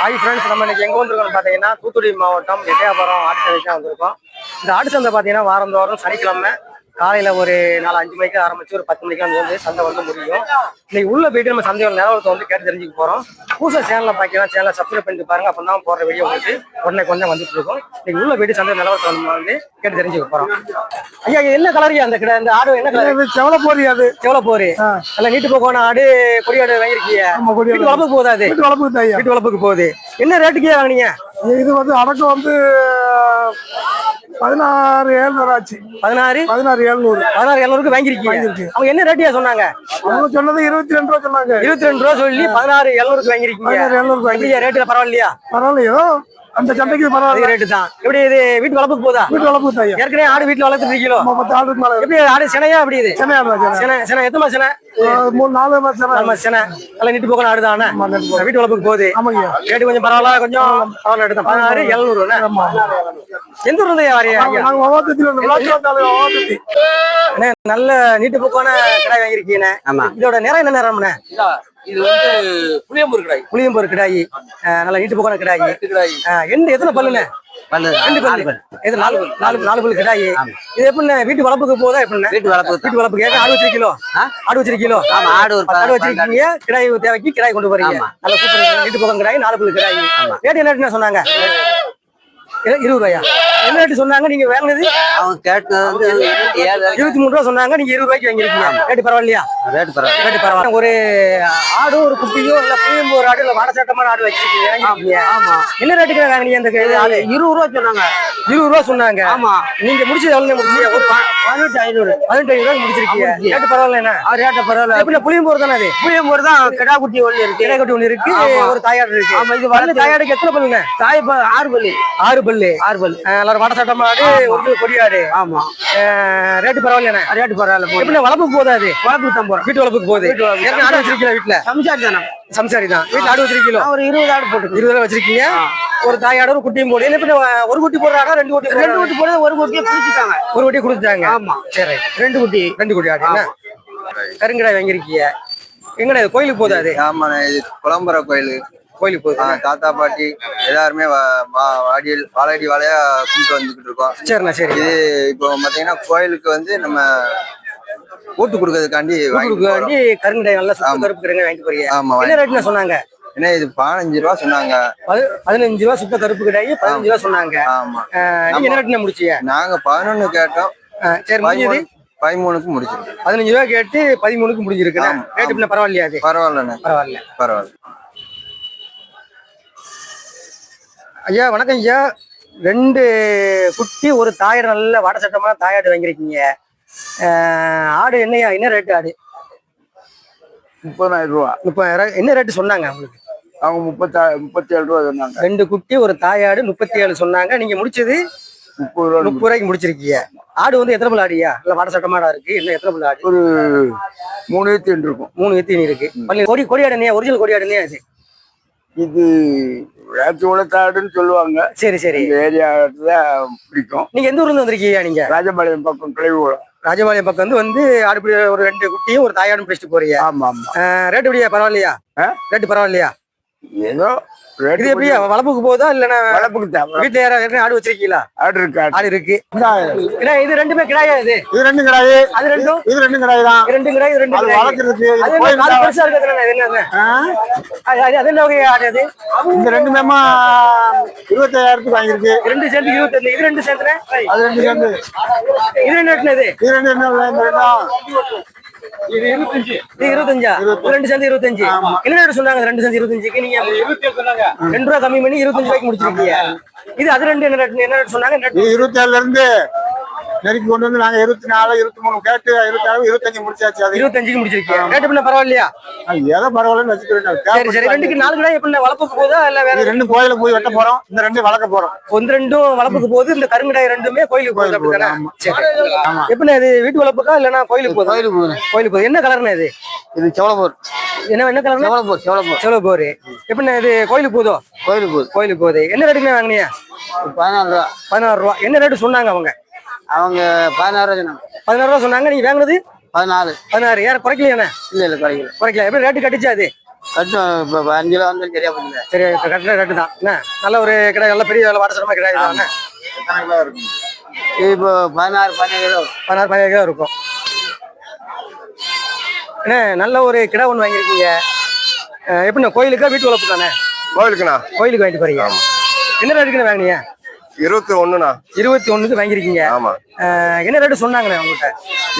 Hi friends, நம்ம இன்னைக்கு எங்கே வந்திருக்கோம்னு பார்த்தீங்கன்னா தூத்துக்குடி மாவட்டம் எட்டயபுரம் ஆட்டு சந்தைக்கு தான் வந்திருக்கோம். இந்த ஆட்டு சந்தை பார்த்தீங்கன்னா வாரந்தோறும் சனிக்கிழமை காலையில் ஒரு 4-5 மணிக்கு ஆரம்பிச்சு ஒரு 10 மணிக்கு வந்து சந்தை வந்து முடியும். இன்னைக்கு உள்ள போயிட்டு நம்ம சந்தையோட நிலவரத்தை வந்து கேட்டு தெரிஞ்சுக்க போகிறோம். புதுசாக சேனலில் பார்க்கலாம், சேனலை சப்ஸ்கிரைப் பண்ணிட்டு பாருங்க. அப்போ தான் போடுற வீடியோ உங்களுக்கு உடனே கொஞ்சம் வந்துட்டு இருக்கும். இன்னைக்கு உள்ள போயிட்டு சந்தை நிலவரத்தை வந்து கேட்டு தெரிஞ்சுக்க போகிறோம். ஐயா, என்ன கலரியா அந்த கடை? அந்த ஆடு என்ன கலர்? செவலப்போரி. அது செவலப்போரி. நல்லா நீட்டு போக்கோன ஆடு, கொடியாடு வாங்கிருக்கீங்க. வீட்டு வளர்ப்புக்கு போகுது. அது வீட்டு வளர்ப்புக்கு தான். வீட்டு வளர்ப்புக்கு போகுது. என்ன ரேட்டுக்கே வாங்கினீங்க? இது வந்து அடக்கம் வந்து 16,700 ஆச்சு. 16,700 வாங்கிருக்கீங்க. அவங்க என்ன ரேட்டியா சொன்னாங்க? அவங்க சொன்னது 22 ரூபா சொன்னாங்க. 22 ரூபா சொல்லி 16,700 வாங்கிருக்கீங்க. 16,700 ரேட்டுல பரவாயில்லையா? பரவாயில்லையோ, அந்த சந்தைக்கு பரவாயில்ல ரேட்டு தான். எப்படி இது வீட்டு வளர்ப்புக்கு போதா? வீட்டு வளர்ப்புக்கு தான். ஏற்கனவே ஆடு வீட்டுல வளர்த்துட்டு இருக்கீங்களோ? 10 ஆடுக்கு மேல. எப்படி ஆடு சினையா? அப்படி இது சினை எத்தனை மாசம்? 3-4 மாசம் சினை. நல்லா நீட்டு போக்கணும் ஆடு தானே வீட்டு வளர்ப்புக்கு போகுது. ஆமாங்க. ரேட்டு கொஞ்சம் பரவாயில்ல, கொஞ்சம் பரவாயில்ல. எடுத்தேன் 16,700. எந்த ஊர்ல வரையா? நல்ல நீட்டு போக்கான கிடாய் வாங்கிருக்கீங்க. இதோட நேரம் என்ன நேரம்ண்ணே? இது வந்து புளியம்பூர் கிடாய். புளியம்பூர் கிடாய். நல்லா நீட்டு போக்கான கிடாய். எந்த எத்தனை பல்லுண்ணே? 2 பல்லு. இது 4 பல்லு கிடாய். இது எப்படிண்ணே வீட்டு வளர்ப்புக்கு போதா? எப்படிண்ணே வீட்டு வளர்ப்புக்கு? ஆடு வச்சிருக்கீங்களோ? ஆடு வச்சிருக்கீங்களோ? ஆடு வச்சிருக்கீங்க. கிடாய் தேவைக்கு கிடாய் கொண்டு போறீங்க. நல்ல சூப்பர் வீட்டு போக்கம் கிடாய், 4 பல்லு கிடாய். ரேட்டு என்ன சொன்னாங்க? 20 ரூபாயா? என்ன ரேட்டு சொன்னாங்க? நீங்க வாங்கினது அவங்க கேட்டது 23 ரூபா சொன்னாங்க. நீங்க 20 ரூபாய்க்கு வாங்கிருக்கீங்க. ரேட்டு பரவாயில்லையா? ரேட்டு பரவாயில்ல. ஒரு ஆடு, ஒரு குட்டியோ இல்ல புளியம்பூர் ஆடு இல்ல வாடசாட்டமான ஆடு வச்சிருக்கீங்க. என்ன ரேட்டுக்கு வாங்கினீங்க? அந்த ஆடு 20 ரூபா சொன்னாங்க. 20 ரூபா சொன்னாங்க. ஆமா. நீங்க முடிச்சது எவ்வளவு முடிச்சீங்க? ஒரு 18,500 முடிச்சிருக்கீங்க. ரேட்டு பரவாயில்ல. என்ன ரேட்டு பரவாயில்ல. எப்படி புளியம்பூர் தானே? அது புளியம்பூர் தான். கிடா குட்டி ஒண்ணு இருக்கு. கிடா குட்டி ஒண்ணு இருக்கு. ஒரு தாயாடு இருக்கு. ஆமா. இது வளர்ந்த தாயாடுக்கு எத்தனை பல்லுங்க? தாய் 6 பல்லு. 6 பல்லு. எல்லாரும் வாடசாட்டமா ஆடு, ஒரு கொடியாடு. ஆமா. ரேட்டு பரவாயில்ல. ரேட்டு பரவாயில்ல. எப்படி வளர்ப்புக்கு போதா? அது வளர்ப்புக்கு தான் போறோம். வீட்டு வளர்ப்புக்கு போகுது. ஆடு வச்சிருக்கீங்களா? வீட்டுல சம்சாரி தானே? சம்சாரி தான். வீட்டுல ஆடு வச்சிருக்கீங்களா? ஒரு 20 ஆடு போட்டு 20 வச்சிருக்கீங்க. ஒரு தாயாடு, ஒரு குட்டியும் போடு. என்ன ஒரு குட்டி போடுறாங்க? 2 குட்டி போடுறது. ஒரு குட்டியை பிடிச்சிட்டாங்க. ஒரு குட்டியை கொடுத்துட்டாங்க. ஆமா. சரி. 2 குட்டி ஆடு. என்ன கருங்கடாய் வாங்கிருக்கீங்க? எங்கடா இது? கோயிலுக்கு போதா? அது ஆமா. இது குளம்புற கோயிலுக்கு போகுது. தாத்தா பாட்டி எல்லாருமே வாழடி வாழையா கும்பிட்டு வந்துகிட்டு இருக்கோம். சரிண்ணா. சரி. இது இப்போ பாத்தீங்கன்னா கோயிலுக்கு வந்து நம்ம ஊட்டு கொடுக்கறதுக்காண்டி கருங்கடாய் நல்லா கருப்பு கருங்க வாங்கிட்டு போறீங்க. ஆமா. என்ன ரேட்னு சொன்னாங்க? என்ன இது 15 ரூபா சொன்னாங்க. 15 ரூபா சுத்த கருப்பு கிடாய் 15 ரூபா சொன்னாங்க. ஆமா. நீங்க என்ன ரேட்னு முடிச்சீங்க? நாங்க 11 கேட்டோம். சரி, முடிஞ்சது 13க்கு முடிச்சிருக்கோம். 15 ரூபா கேட்டு 13க்கு முடிஞ்சிருக்கு. ரேட் இப்ப பரவாயில்லையா? அது பரவாயில்ல. ஐயா வணக்கம் ஐயா. 2 குட்டி, ஒரு தாயாடு, நல்ல வாடசட்டமான தாயாடு வாங்கிருக்கீங்க. ஆடு என்னையா? என்ன ரேட்டு ஆடு? 30,000 ரூபா. 30,000. என்ன ரேட்டு சொன்னாங்க உங்களுக்கு? அவங்க 37 ரூபா சொன்னாங்க. 2 குட்டி, ஒரு தாயாடு 37 சொன்னாங்க. நீங்க முடிச்சது 30 ரூபாய்க்கு முடிச்சிருக்கீங்க. ஆடு வந்து எத்தனை பல் ஆடியா? இல்ல வாடசட்டமாடா இருக்கு? இல்ல எத்தனை பல் ஆடு? ஒரு 3 எத்தின் இருக்கும். 3 எத்தின் இருக்கு. கொடியாடு ஒரிஜினல் கொடியாடுனே? அது இது வேச்சோளத்தாடுன்னு சொல்லுவாங்க. சரி சரி. ஏரியாவில் பிடிக்கும். நீங்க எந்த ஊர்ல இருந்து வந்திருக்கீங்க? நீங்க ராஜபாளையம் பக்கம், கிளைவுகுளம். ராஜபாளையம் பக்கம் வந்து ஆடு ஒரு 2 குட்டியும் ஒரு தாயாடும் பிடிச்சிட்டு போறீங்க. ஆமா ஆமா. ரேட்டு எப்படியா? பரவாயில்லையா? ரேட்டு பரவாயில்லையா? ஏதோ இது எப்படியா? வளர்ப்புக்கு போதா? இல்லன்னா வளர்ப்புக்கு தான். வீட்டுல யாரும் ஆடு வச்சிருக்கீங்களா? ஆடு இருக்கு. ஆடு இருக்கு. இது 2மே கிடாயா? இது 2 கிடாய். அது 2ம்? இது 2 கிடாய் தான். 2 கிடாய். 2 அது வளர்க்கறதுக்கு பெருசா இருக்குதுன்னா என்ன? அது என்ன வகை ஆடு? அது இந்த 2 மேமா 25,000க்கு வாங்கிருக்கு. 2 சேர்ந்து 25. இது 2 சேர்ந்து அது 2 சேர்ந்து இது என்ன ரேட்னது? இது 2 என்ன? இது 25. இது 25. 2 சேர்ந்து 25. என்ன ரேட் சொன்னாங்க? 2 சேர்ந்து 25க்கு நீங்க 27 சொன்னாங்க. 2 ரூபா கம்மி பண்ணி 25 ரூபாய்க்கு முடிச்சிருக்கீங்க. இது அது 2 என்ன ரேட் சொன்னாங்க? 27ல இருந்து நெருக்கி கொண்டு வந்து நாங்க 24, 23 கேட்டு 26, 25 முடிச்சாச்சு. அது 25க்கு முடிச்சிருக்கீங்க. ரேட் எப்படி பரவாயில்லையா? ஏதோ பரவாயில்லன்னு வச்சுக்கிறேன். சரி சரி. 2க்கு 4 கிடாய் எப்படி வளர்ப்புக்கு போதா? இல்ல வேற 2 கோயில போய் வெட்ட போறோம். இந்த 2 வளர்க்க போறோம். 2 வளர்ப்புக்கு போகுது. இந்த கருங்கடாய் 2மே கோயிலுக்கு போகுது. அப்படிதானே? சரி. எப்படி இது வீட்டு வளர்ப்புக்கா இல்லனா கோயிலுக்கு போகுது? கோயிலுக்கு போகுது. என்ன கலர்னா இது? இது செவலப்பூர். என்ன கலர்? செவலப்பூர். எப்படி இது கோயிலுக்கு போதோ? கோயிலுக்கு போகுது. என்ன ரேட்டுக்கு வாங்குனீங்க? 14 ரூபா. 16 ரூபா. என்ன ரேட்டு சொன்னாங்க அவங்க? 16 ரூபா சொன்னாங்க. 16 ரூபா சொன்னாங்க. நீங்க வாங்குனது 14. 16. யாரும் குறைக்கலையாண்ணே? இல்ல குறைக்கல. எப்படி ரேட்டு கட்டிச்சா? அது கட்டும் இப்போ 5 கிலோ வந்து சரியா போச்சுங்க. சரி கட்டின ரேட்டு தான் என்ன நல்ல ஒரு கிடையாது, நல்ல பெரிய வாடசரமா கிடையாது தானே. எத்தனை கிலோ இருக்கும்? இது இப்போ 16-17 கிலோ 16-17 கிலோ இருக்கும். என்ன நல்ல ஒரு கிடா ஒன்று வாங்கியிருக்கீங்க. எப்படிண்ணா கோயிலுக்கா வீட்டு வளர்ப்பு தானே? கோயிலுக்குண்ணா கோயிலுக்கு வாங்கிட்டு போறீங்க. என்ன ரேட்டுக்குண்ணா வாங்கினீங்க? 21ண்ணா. 21க்கு வாங்கியிருக்கீங்க. ஆமா. என்ன ரேட்டு சொன்னாங்கண்ணே உங்கள்கிட்ட?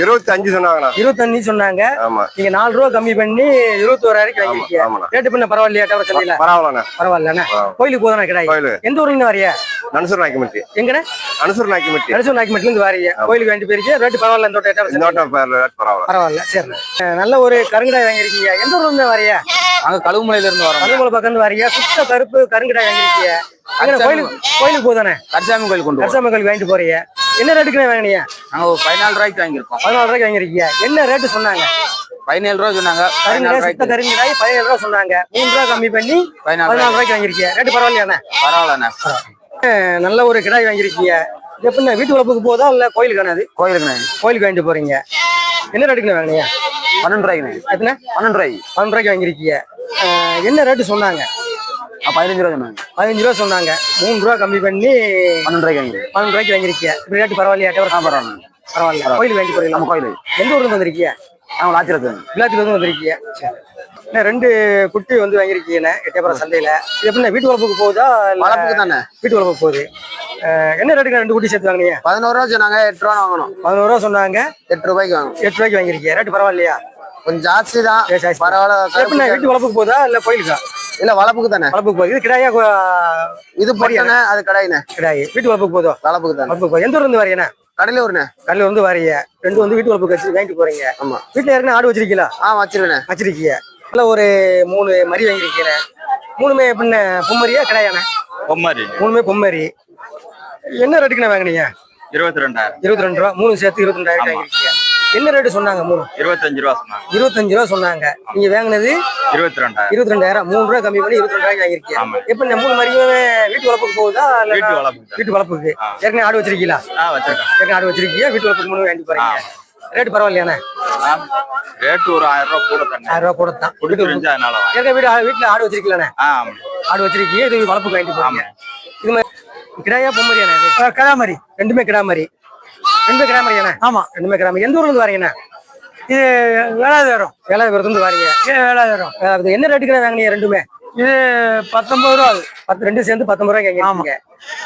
25 சொன்னாங்கண்ணா. 25 சொன்னாங்க. ஆமா. நீங்க 4 ரூபா கம்மி பண்ணி 21,000 வாங்கிருக்கீங்க. ரேட்டு பண்ண பரவாயில்லையா? டவர் சந்தையில பரவாயில்லண்ணா. பரவாயில்லண்ணே. கோயிலுக்கு போதானே கிடாய்? எந்த ஊர்ல இருந்து வரையா? நனுசூர் நாய்க்குமட்டி. எங்கண்ணே? நனுசூர் நாய்க்குமட்டி. நனுசூர் நாய்க்குமட்டில இருந்து வரீங்க. கோயிலுக்கு வாங்கிட்டு போயிருக்கீங்க. ரேட்டு பரவாயில்ல இந்த பரவாயில்ல. பரவாயில்ல. சரி நல்ல ஒரு கருங்கடாய் வாங்கிருக்கீங்க. எந்த ஊர்ல இருந்து வரையா? அங்க கழுவுமலையில இருந்து வரோம். கழுவுமலை பக்கம் இருந்து வரையா? சுத்த கருப்பு கருங்கடாய் வாங்கிருக்கீங்க. கோயிலுக்கு போதானே? கரிசாமி கோயில் கொண்டு கரிசாமி கோயிலுக்கு வாங்கிட்டு போறீங்க. என்ன ரேட்டுக்கு வாங்கினீங்க? நாங்க 14 ரூபாய்க்கு வாங்கியிருக்கோம். 14 ரூபாய்க்கு வாங்கிருக்கீங்க. என்ன ரேட்டு சொன்னாங்க? 17 ரூபா சொன்னாங்க. கருங்கடாய் சுத்த கருங்கடாய் 17 ரூபா சொன்னாங்க. 3 ரூபா கம்மி பண்ணி 14 ரூபாய்க்கு வாங்கிருக்கீங்க. ரேட்டு பரவாயில்லையாண்ணே? பரவாயில்லண்ணே. நல்ல ஒரு கிடாய் வாங்கிருக்கீங்க. எப்படின்னா வீட்டு வளர்ப்புக்கு போதா இல்ல கோயிலுக்கான? அது கோயிலுக்குண்ணே. கோயிலுக்கு வாங்கிட்டு போறீங்க. என்ன ரேட்டுக்குண்ணே வாங்கினீங்க? 12 ரூபாய்க்குண்ணே. எத்தனை? 12 ரூபாய்க்கு. 12 ரூபாய்க்கு வாங்கிருக்கீங்க. என்ன ரேட்டு சொன்னாங்க? 15 ரூபா சொன்னாங்க. 15 ரூபா சொன்னாங்க. 3 ரூபா கம்மி பண்ணி 12 ரூபாய்க்கு வாங்கிருக்கோம். 12 ரூபாய்க்கு வாங்கிருக்கீங்க. இப்படி ரேட்டு பரவாயில்லையா? பரவாயில்ல. பரவாயில்ல. கோயிலுக்கு வாங்கிட்டு போறீங்க. நம்ம கோயில். எந்த ஊர்ல இருந்து வந்திருக்கீங்க? அவங்க லாத்திரத்து விழாத்துல இருந்து வந்திருக்கீங்க. சரி 2 குட்டி வந்து வாங்கிருக்கீங்கண்ணே எட்டயபுரம் சந்தையில. இது எப்படின்னா வீட்டு வளர்ப்புக்கு போகுதா? வளர்ப்புக்கு தானே. வீட்டு வளர்ப்புக்கு போகுது. என்ன ரேட்டுக்கு 2 குட்டி சேர்த்து வாங்கினீங்க? 11 ரூபா சொன்னாங்க. 8 ரூபா வாங்கணும். 11 ரூபா சொன்னாங்க. 8 ரூபாய்க்கு வாங்கணும். 8 ரூபாய்க்கு வாங்கிருக்கீங்க. ரேட்டு பரவாயில்லையா? கொஞ்சம் ஜாஸ்தி தான். பரவாயில்ல. எப்படின்னா வீட்டு வளர்ப்புக்கு போதா இல்ல கோயிலுக்கா? இல்ல வளர்ப்புக்கு தானே. வளர்ப்புக்கு போகுது. இது கிடாயா? இது பொரியானே அது கடாயினே. கிடாய் வீட்டு வளர்ப்புக்கு போதோ? வளர்ப்புக்கு தானே. வளர்ப்புக்கு போகுது. எந்த ஊர்ல இருந்து வரீங்கண்ணா? கடலூர்ண்ணே. கடலூர் வந்து வரீங்க. 2 வந்து வீட்டு வளர்ப்புக்கு வச்சு வாங்கிட்டு போறீங்க. ஆமா. வீட்டுல யாருன்னா ஆடு வச்சிருக்கீங்களா? வச்சிருக்கேன். வச்சிருக்கீங்க. இல்ல ஒரு 3 மரி வாங்கிருக்கீங்க. 3மே எப்படின்னா பொம்மரியா கிடாயாண்ணே? பொம்மாரி. 3மே பொம்மரி. என்ன ரேட்டுக்குண்ணே வாங்கினீங்க? 22,000. 22 ரூபா. 3 சேர்த்து 22,000 வாங்கிருக்கீங்க. என்ன ரேட்டு சொன்னாங்க? 3 25 ரூபா சொன்னாங்க. 25 ரூபா சொன்னாங்க. நீங்க வாங்கினது 22,000. 22,000. 3 ரூபா கம்மி பண்ணி 22,000 வாங்கிருக்கீங்க. எப்ப இந்த 3 மரியுமே வீட்டு வளர்ப்புக்கு போகுதா? வீட்டு வளர்ப்புக்கு. வீட்டு வளர்ப்புக்கு. ஏற்கனவே ஆடு வச்சிருக்கீங்களா? வச்சிருக்கேன். ஏற்கனவே ஆடு வச்சிருக்கீங்க. வீட்டு வளர்ப்புக்கு 3 வாங்கிட்டு போறீங்க. ரேட்டு பரவாயில்லையாண்ணே? ரேட்டு ஒரு 1000 ரூபா கூட தானே. 1000 ரூபா கூட தான். ஏற்கனவே வீட்டுல ஆடு வச்சிருக்கீங்களாண்ணே? ஆடு வச்சிருக்கீங்க. இது வளர்ப்புக்கு வாங்கிட்டு போறீங்க. இது மாதிரி கிடாயா பொம்மரியாண்ணே? இது கிடாமரி. 2மே கிடாமரி. 2மே கிடாமரியாண்ணே? ஆமா 2மே கிடாமரி. எந்த ஊர்ல இருந்து வரீங்கண்ணே? இது வேளாதேரம். வேளாதேரத்துல இருந்து வரீங்க. வேளாதேரம். என்ன ரேட்டுக்குண்ணே வாங்கினீங்க 2மே? இது 19 ரூபா. 2 சேர்ந்து 19 ரூபாய்க்கு வாங்கிருக்கீங்க.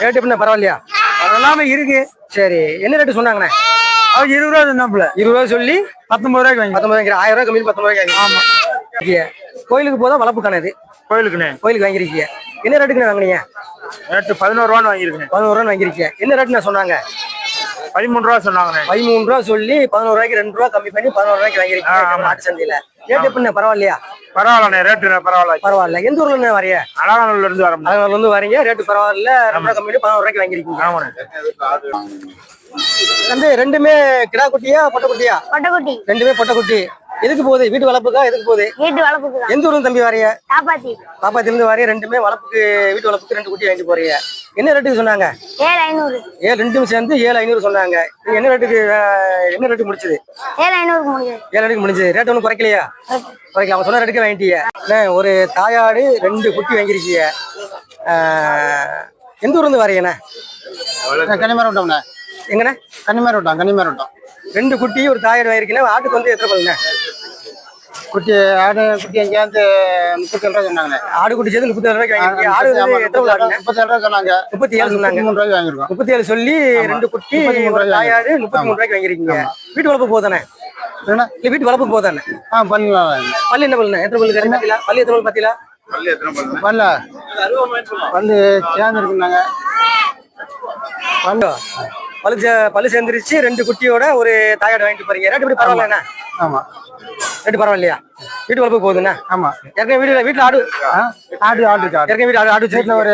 ரேட்டு எப்படின்னா பரவாயில்லையா? பரவாயில்லாம இருக்கு. சரி என்ன ரேட்டு சொன்னாங்கண்ணே? அவர் 20 ரூபா சொன்னாப்புல. 20 ரூபா சொல்லி 19 ரூபாய்க்கு வாங்கி 19 வாங்கி 1000 ரூபாய் கம்மி 19 ரூபாய்க்கு வாங்கி. ஆமா. கோயிலுக்கு போதா வளர்ப்புக்கான? இது கோயிலுக்குண்ணே. கோயிலுக்கு வாங்கிருக்கீங்க. என்ன ரேட்டுக்குண்ணே வாங்கினீங்க? ரேட்டு 11 ரூபான்னு வாங்கிருக்கேன். 11 ரூபான்னு வாங்கிருக்கீங்க. என்ன ரேட்டுண்ணே சொன்னாங்க? 13 ரூபா சொன்னாங்க. 13 ரூபா சொல்லி 11 ரூபாய்க்கு 2 ரூபா கம்மி பண்ணி 11 ரூபாய்க்கு வாங்கிருக்கீங்க மாட்டு சந்தையில. ரேட் எப்படிண்ணே பரவாயில்லையா? பரவாயில்லண்ணே. ரேட்டு பரவாயில்ல. பரவாயில்ல. எந்த ஊர்ல இருந்து வரீங்க? அழகானூர்ல இருந்து வரோம். அழகானூர்ல இருந்து வரீங்க. ரேட்டு பரவாயில்ல. 2 ரூபா கம்மி பண்ணி 11 ரூபாய்க்கு வாங்கிருக்கீங்க. ஆமாண்ணே. தம்பி 2மே கிடா குட்டியா பொட்டை குட்டியா? பொட்டக்குட்டி. 2மே பொட்டை குட்டி. எதுக்கு போகுது? வீட்டு வளர்ப்புக்கா? எதுக்கு போகுது? வீட்டு வளர்ப்புக்கு. எந்த ஊர்ல தம்பி வரீங்க? காப்பாத்தி. காப்பாத்தில இருந்து வரீங்க. 2மே வளர்ப்புக்கு வீட்டு வளர்ப்புக்கு 2 குட்டி வாங்கிட்டு போறீங்க. என்ன ரேட்டுக்கு சொன்னாங்க? 7,500. 2ம் சேர்ந்து 7,500 சொன்னாங்க. நீங்க என்ன ரேட்டுக்கு என்ன ரேட்டு முடிச்சது? 7,500 முடிஞ்சது. 7,500 முடிஞ்சது. ரேட் ஒன்றும் குறைக்கலையா? குறைக்கல. அவங்க சொன்ன ரேட்டுக்கு வாங்கிட்டீங்க. ஒரு தாயாடு 2 குட்டி வாங்கிருக்கீங்க. எந்த ஊர்ல இருந்து வரீங்கண்ணே? கன்னிமாரோட்டம்ண்ணே. எங்கண்ணே? கன்னிமாரோட்டம். கன்னிமாரோட்டம். 2 குட்டி ஒரு தாயாடு வாங்கிருக்கீங்க. ஆட்டுக்கு வந்து எத்தனை பல்லுண்ணே? குட்டி ஆடு குட்டி எங்கேயாவது 37 ரூபா சொன்னாங்க. ஆடு குட்டி சேர்த்து 37 ரூபாய்க்கு வாங்கிருக்கீங்க. ஆடு வந்து எத்தனை பல்லு? 37 ரூபா சொன்னாங்க. 37 சொன்னாங்க. 33 ரூபாய்க்கு வாங்கிருக்கோம். 37 சொல்லி 2 குட்டி ஒரு தாயாடு 33 ரூபாய்க்கு வாங்கிருக்கீங்க. வீட்டு வளர்ப்பு போதானே? இல்ல வீட்டு வளர்ப்பு போதானே? பண்ணலாம். பல்லு என்ன பல்லுண்ணே? எத்தனை பல்லு பாத்தீங்களா? பல்லு எத்தனை பல்லு பாத்தீங்களா? பல்ல பல்லு சேர்ந்து இருக்குனாங்க. பல்லு சேர்ந்துருச்சு. 2 குட்டியோட ஒரு தாயாடு வாங்கிட்டு போறீங்க. ரேட்டு எப்படி பரவாயில்ல? ஆமா. ரேட்டு பரவாயில்லையா? வீட்டு வளர்ப்பு போகுதுண்ணா? ஆமா. ஏற்கனவே வீட்டுல ஆடு இருக்கு. ஏற்கனவே வீட்டு ஆடு வீட்டுல ஒரு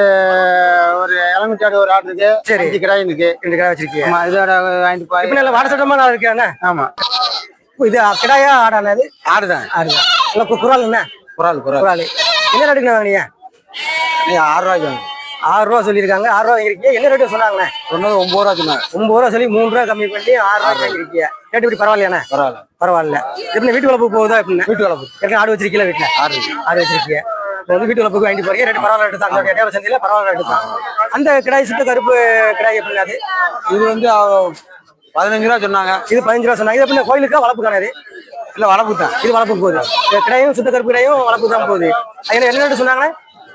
இளங்குட்டி ஆடு ஒரு ஆடு இருக்கு. சரி. 5 கிடாய் இருக்கு. 2 கிடாய் வச்சிருக்கீங்க. ஆமா. இதோட வாங்கிட்டு போய் இப்ப நல்ல வாடசட்டமா நான் இருக்கேன். ஆமா. இது கிடாயா ஆடானது? அது ஆடுதான். ஆடுதான். இல்ல குரால் என்ன? குரால். என்ன ரேட்டுக்கு வாங்கினீங்க? 6 ரூபாய்க்கு. 6 ரூபா சொல்லியிருக்காங்க. 6 ரூபா வாங்கிருக்கீங்க. என்ன ரேட்டு சொன்னாங்கண்ணே? சொன்னது 9 ரூபா சொன்னாங்க. 9 ரூபா சொல்லி 3 ரூபா கம்மி பண்ணி 6 ரூபா வாங்கிருக்கீங்க. ரேட்டு இப்படி பரவாயில்லையாண்ணே? பரவாயில்ல. பரவாயில்ல. எப்படி வீட்டு வளர்ப்பு போகுதா? எப்படின்னா வீட்டு வளர்ப்பு. ஏற்கனவே ஆடு வச்சிருக்கீங்களா? வீட்டுல ஆடு வச்சிருக்கீங்க. இப்போ வந்து வீட்டு வளர்ப்புக்கு வாங்கிட்டு போறீங்க. ரேட்டு பரவாயில்ல ரேட்டு தான். அந்த எட்டையாவது சந்தையில பரவாயில்ல ரேட்டு தான். அந்த கிடாய் சுத்த கருப்பு கிடாய் எப்படின்னா அது? இது வந்து 15 ரூபா சொன்னாங்க. இது 15 ரூபா சொன்னாங்க. இது எப்படின்னா கோயிலுக்கா வளர்ப்புக்கான இது? இல்ல வளர்ப்பு தான். இது வளர்ப்புக்கு போகுது. கிடாயும் சுத்த கருப்பு கிடாயும் வளர்ப்பு தான் போகுது. என்ன ரேட்டு சொன்னாங்க?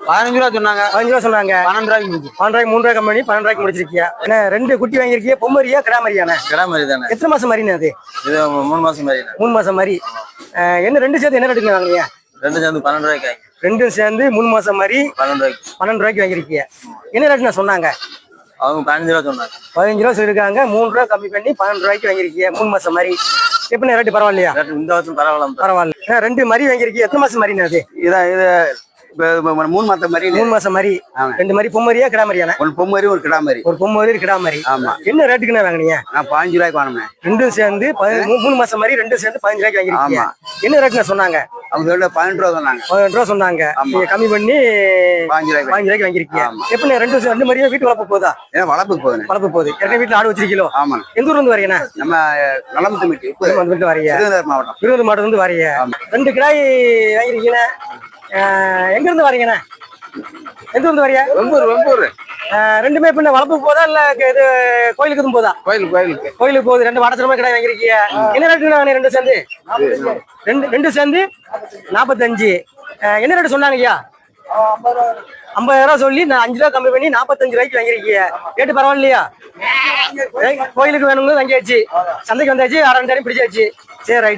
15 ரூபா சொன்னாங்க. 15 ரூபா சொன்னாங்க. 12 ரூபாய்க்கு முடிச்சு. 12 ரூபாய்க்கு 3 ரூபாய் கம்மி பண்ணி 12 ரூபாய்க்கு முடிச்சிருக்கியா? என்ன 2 குட்டி வாங்கிருக்கியா? பொம்மரியா கிடா மாதிரியாண்ணே? கடை மாதிரி தானே. எத்தனை மாசம் மாதிரிண்ணே அது? இது 3 மாசம் மாதிரி 3 மாசம் மாதிரி. என்ன 2 சேர்த்து என்ன ரேட்டுக்கு வாங்குறீங்க? 2 சேர்ந்து 12 ரூபாய்க்கு வாங்கி 2 சேர்ந்து 3 மாசம் மாதிரி 12 ரூபாய்க்கு 12 ரூபாய்க்கு வாங்கிருக்கியா? என்ன ரேட்டுண்ணே சொன்னாங்க? அவங்க 15 ரூபா சொன்னாங்க. 15 ரூபா சொல்லியிருக்காங்க. 3 ரூபா கம்மி பண்ணி 12 ரூபாய்க்கு வாங்கிருக்கியா? 3 மாசம் மாதிரி. எப்படிண்ணே ரேட்டு பரவாயில்லையா? இந்த வருஷம் பரவாயில்ல. பரவாயில்ல. 2 மாதிரி வாங்கிருக்கியா? எத்தனை மாசம் மாதிரிண்ணே அது? இது 3 மாசம் மாதிரி 3 மாசம் மாதிரி. 2 மாதிரி பொம்மரியா கிடா மாதிரியாண்ணே? ஒரு பொம்மரி ஒரு கிடா மாதிரி. ஒரு பொம்மரி ஒரு கிடா மாதிரி. ஆமா. என்ன ரேட்டுக்குண்ணே வாங்கினீங்க? நான் 15 ரூபாய்க்கு வாங்கினேன். 2 சேர்ந்து 3 மாசம் மாதிரி 2 சேர்ந்து 15 ரூபாய்க்கு வாங்கிருக்கீங்க. என்ன ரேட்டுண்ணே சொன்னாங்க? அவங்க சொல்ல 12 ரூபா சொன்னாங்க. 12 ரூபா சொன்னாங்க. நீங்க கம்மி பண்ணி 15 ரூபாய்க்கு 15 ரூபாய்க்கு வாங்கிருக்கீங்க. எப்படி 2 மாதிரியே வீட்டு வளர்ப்பு போதா? ஏன்னா வளர்ப்புக்கு போகுது. வளர்ப்பு போகுது. ஏற்கனவே வீட்டுல ஆடு வச்சிருக்கீங்களோ? ஆமா. எந்த ஊர்ல இருந்து வரீங்கண்ணா? நம்ம நலம்பு மீட்டு இப்போ வந்துட்டு வரீங்க. விருதுநகர் மாவட்டம். விருதுநகர் மாவட்டத்துல இருந்து வரீங்க. 2 கிடாய் வாங்கிருக்கீங்க. எங்க இருந்து வரீங்கண்ணா? எந்த ஊர்ல வரீங்க? வெம்பூர். 2மே பின்ன வளர்ப்பு போதா இல்ல இது கோயிலுக்கு எதுவும் போதா? கோயிலுக்கு கோயிலுக்கு போகுது. 2 வாடச்சரமா கிடாய் வாங்கிருக்கீங்க. என்ன ரேட்டுண்ணா 2 சேர்ந்து? 2 சேர்ந்து 45. என்ன ரேட்டு சொன்னாங்க ஐயா? 50 ரூபா சொல்லி நான் 5 ரூபா கம்மி பண்ணி 45 ரூபாய்க்கு வாங்கிருக்கீங்க. ரேட்டு பரவாயில்லையா? கோயிலுக்கு வேணுங்க வாங்கியாச்சு. சந்தைக்கு வந்தாச்சு. 2 பிடிச்சாச்சு. சரி ரைட்.